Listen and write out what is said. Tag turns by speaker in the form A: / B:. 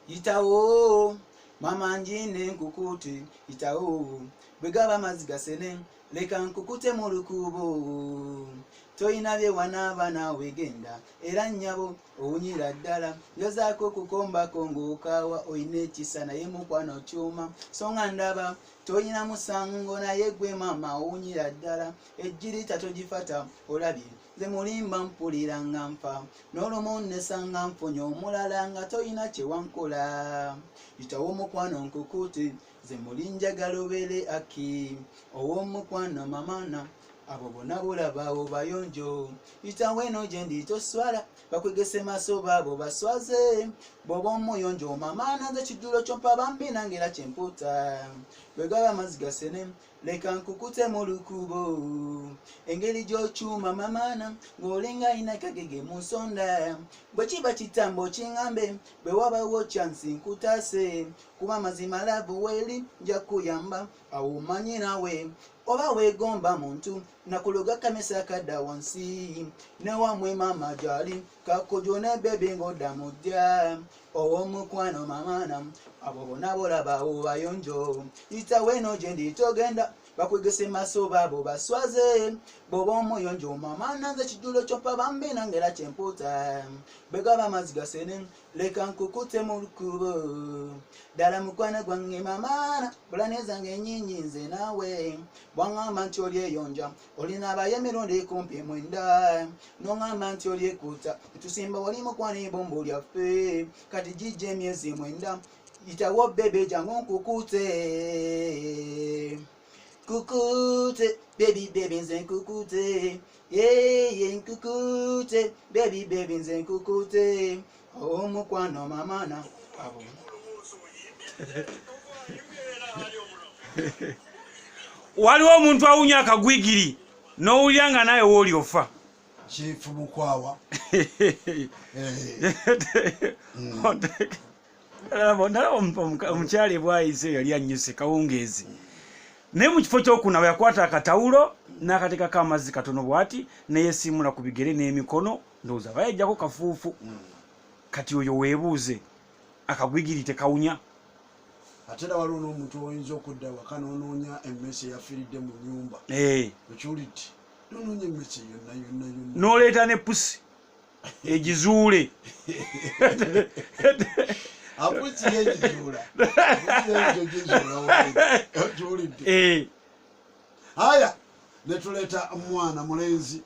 A: Itawo mama njine nkukute itawo bwegaba mazgasene leka nkukute mu lukubo toyina bye wanaba nawe genda era nnyabo owunyira ddala ngezaako kukombako ng'okawa oyina ekisa naye mukwano kyuma so nga ndaba toyina musango naye gwe mama owunyira ddala ejjirita togifata olabye nze mulimba mpulira nga nfa n'olumu nnesanga nfunye omulala nga toyina kyewankola itawo omukwano nkukute nze muli njagala obeere aki ow'omukwano mamana abo bonna bulaba obayonjo itawo eno gye ndi toswala bakwegese maaso baabo baswaze bw'oba omuyonjo mamana nze kidulo kyompa bambi nange era kyempuuta bwegaba amazzi gasene leka nkukute mu lukubo engeri gy'okyuma mamana ng'olinga ayina kagege mu nsonda bwe kiba kitambo kingambe bwe wabawo kyansi nkutaase kuba mazima laavu weeri nja kuyamba awo omanyi nawe oba weegomba muntu nakuloga kamesa akadda wansi newamwe mama gyali kakojo ne bebe ng'odda mu ddya ow'omukwano mamana abo bonna bolaba obayonjo itawo eno gye ndi togenda bakwegese maaso baabo baswaze bw'oba omuyonjo mamana nze kidulo kyompa bambi nange era kyempuuta bwegaba amazzi gasene leka nkukute mu lukubo ddala mukwano gwange mamana bulane zange ennyingi nze naawe bwaŋŋamba nti oli eyonja olina abaye emirundi kumpi mwenda n'oŋŋamba nti oli ekuuta tusimba wali mukwano ebombo lyaffe kati gijja emyezi mwenda itawo bebe jangu nkukute kukute baby baby nze nkukute ye nkukute baby baby nze nkukute omukwano mamana abo
B: waliwo omuntu awunya akagwigiri n'owulira nga naye wooli ofa
C: chifu mukwawa
B: omukyala bwayise yali anyuse kawungeezi naye mu kifo kyokuna bwe yakwata akatawulo n'akateekako amazzi katono bw'ati neyesimula ku bigere n'emikono ndowooza bayajjako kafuufu kati oyo weebuuze akagwigiri tekawunya
C: ate era waliwo n'omuntu oyinza okudda waka n'onoonya emmese eyafiiridde mu nnyumba ekyulidde n'onoonya emmese yonna yonna yonna
B: n'oleeta ne pusi egizuule
C: apusi yegizuula okyulidde aya ne tuleeta mwana mulenzi